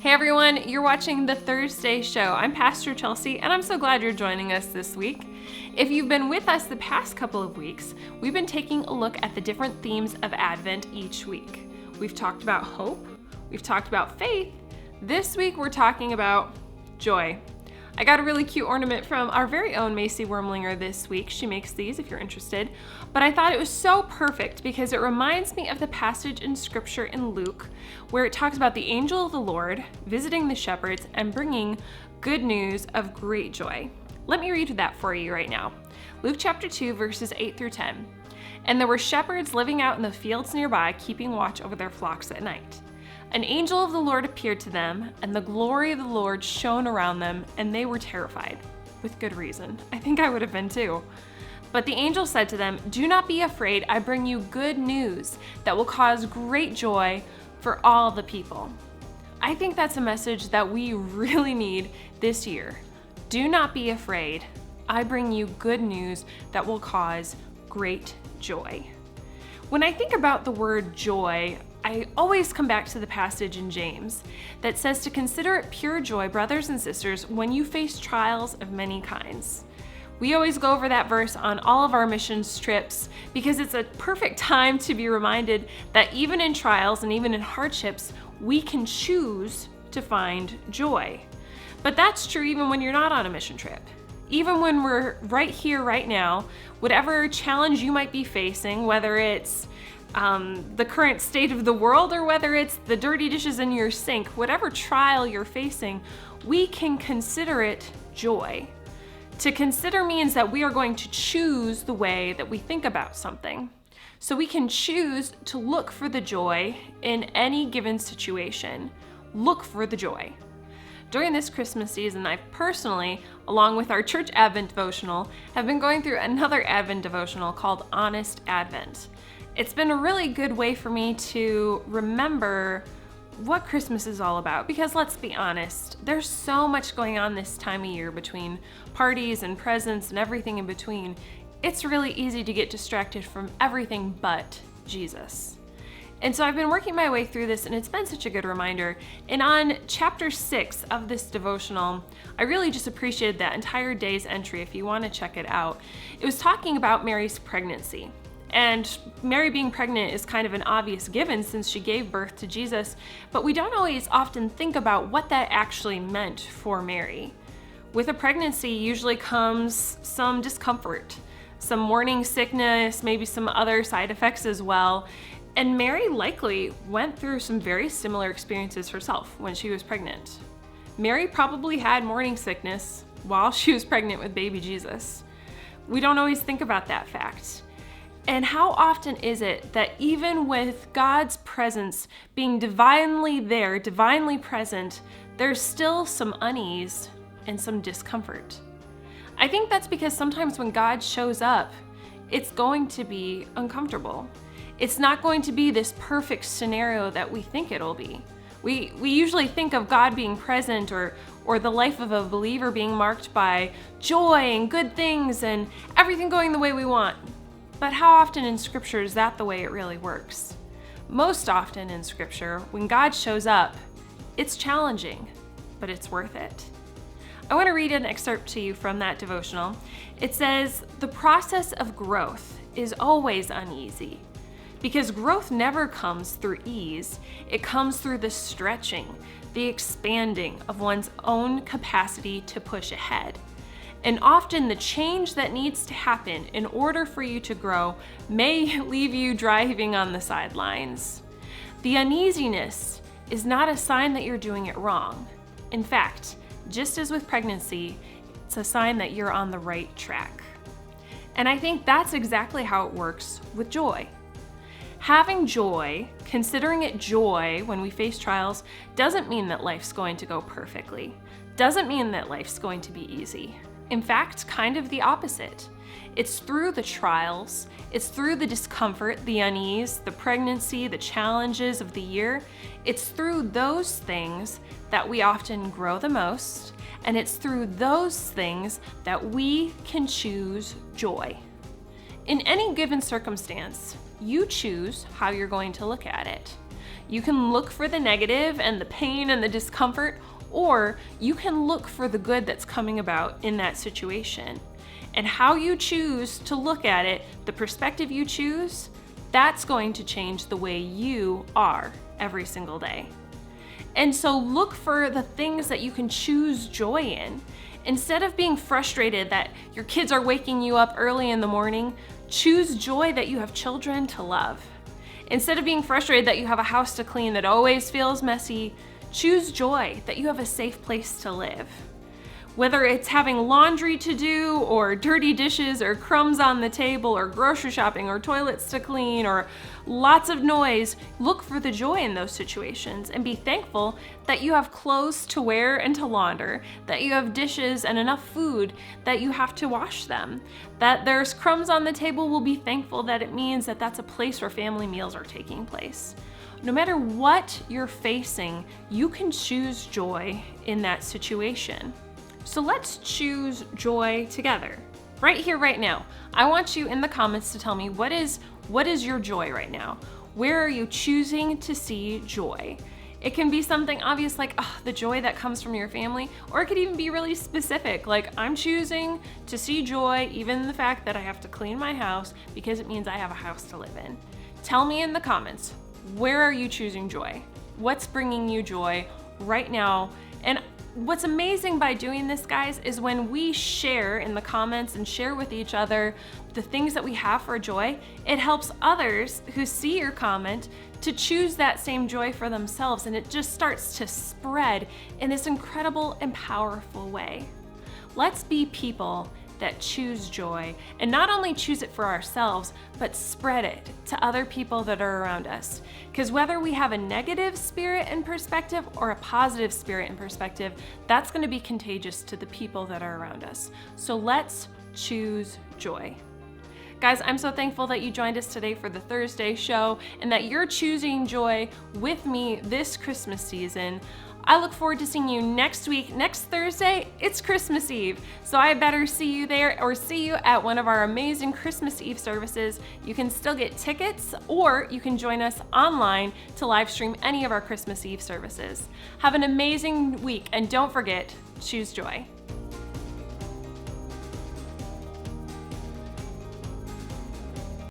Hey everyone, you're watching the Thursday show. I'm Pastor Chelsea, and I'm so glad you're joining us this week. If you've been with us the past couple of weeks, we've been taking a look at the different themes of Advent each week. We've talked about hope, we've talked about faith. This week we're talking about joy. I got a really cute ornament from our very own Macy Wormlinger this week. She makes these if you're interested. But I thought it was so perfect because it reminds me of the passage in Scripture in Luke where it talks about the angel of the Lord visiting the shepherds and bringing good news of great joy. Let me read that for you right now. Luke chapter 2, verses 8 through 10. And there were shepherds living out in the fields nearby, keeping watch over their flocks at night. An angel of the Lord appeared to them, and the glory of the Lord shone around them, and they were terrified. With good reason. I think I would have been too. But the angel said to them, "Do not be afraid. I bring you good news that will cause great joy for all the people." I think that's a message that we really need this year. Do not be afraid. I bring you good news that will cause great joy. When I think about the word joy, I always come back to the passage in James that says to consider it pure joy, brothers and sisters, when you face trials of many kinds. We always go over that verse on all of our missions trips because it's a perfect time to be reminded that even in trials and even in hardships, we can choose to find joy. But that's true even when you're not on a mission trip. Even when we're right here, right now, whatever challenge you might be facing, whether it's the current state of the world or whether it's the dirty dishes in your sink, whatever trial you're facing, we can consider it joy. To consider means that we are going to choose the way that we think about something. So we can choose to look for the joy in any given situation. Look for the joy. During this Christmas season, I personally, along with our church Advent devotional, have been going through another Advent devotional called Honest Advent. It's been a really good way for me to remember what Christmas is all about, because let's be honest, there's so much going on this time of year between parties and presents and everything in between. It's really easy to get distracted from everything but Jesus. And so I've been working my way through this, and it's been such a good reminder. And on chapter 6 of this devotional, I really just appreciated that entire day's entry if you want to check it out. It was talking about Mary's pregnancy. And Mary being pregnant is kind of an obvious given since she gave birth to Jesus, but we don't always often think about what that actually meant for Mary. With a pregnancy usually comes some discomfort, some morning sickness, maybe some other side effects as well. And Mary likely went through some very similar experiences herself when she was pregnant. Mary probably had morning sickness while she was pregnant with baby Jesus. We don't always think about that fact. And how often is it that even with God's presence being divinely there, divinely present, there's still some unease and some discomfort? I think that's because sometimes when God shows up, it's going to be uncomfortable. It's not going to be this perfect scenario that we think it'll be. We usually think of God being present or the life of a believer being marked by joy and good things and everything going the way we want. But how often in Scripture is that the way it really works? Most often in Scripture, when God shows up, it's challenging, but it's worth it. I want to read an excerpt to you from that devotional. It says, "The process of growth is always uneasy, because growth never comes through ease. It comes through the stretching, the expanding of one's own capacity to push ahead. And often the change that needs to happen in order for you to grow may leave you driving on the sidelines. The uneasiness is not a sign that you're doing it wrong. In fact, just as with pregnancy, it's a sign that you're on the right track." And I think that's exactly how it works with joy. Having joy, considering it joy when we face trials, doesn't mean that life's going to go perfectly. Doesn't mean that life's going to be easy. In fact, kind of the opposite. It's through the trials, it's through the discomfort, the unease, the pregnancy, the challenges of the year. It's through those things that we often grow the most, and it's through those things that we can choose joy. In any given circumstance, you choose how you're going to look at it. You can look for the negative and the pain and the discomfort, or you can look for the good that's coming about in that situation. And how you choose to look at it, the perspective you choose, that's going to change the way you are every single day. And so look for the things that you can choose joy in. Instead of being frustrated that your kids are waking you up early in the morning, choose joy that you have children to love. Instead of being frustrated that you have a house to clean that always feels messy, choose joy that you have a safe place to live. Whether it's having laundry to do, or dirty dishes, or crumbs on the table, or grocery shopping, or toilets to clean, or lots of noise, look for the joy in those situations and be thankful that you have clothes to wear and to launder, that you have dishes and enough food that you have to wash them, that there's crumbs on the table. Will be thankful that it means that that's a place where family meals are taking place. No matter what you're facing, you can choose joy in that situation. So let's choose joy together. Right here, right now. I want you in the comments to tell me what is your joy right now? Where are you choosing to see joy? It can be something obvious like the joy that comes from your family, or it could even be really specific, like I'm choosing to see joy even in the fact that I have to clean my house because it means I have a house to live in. Tell me in the comments, where are you choosing joy? What's bringing you joy right now? And what's amazing by doing this, guys, is when we share in the comments and share with each other the things that we have for joy, it helps others who see your comment to choose that same joy for themselves, and it just starts to spread in this incredible and powerful way. Let's be people that choose joy, and not only choose it for ourselves, but spread it to other people that are around us. Because whether we have a negative spirit and perspective or a positive spirit and perspective, that's going to be contagious to the people that are around us. So let's choose joy. Guys, I'm so thankful that you joined us today for the Thursday show and that you're choosing joy with me this Christmas season. I look forward to seeing you next week. Next Thursday, it's Christmas Eve. So I better see you there or see you at one of our amazing Christmas Eve services. You can still get tickets, or you can join us online to live stream any of our Christmas Eve services. Have an amazing week, and don't forget, choose joy.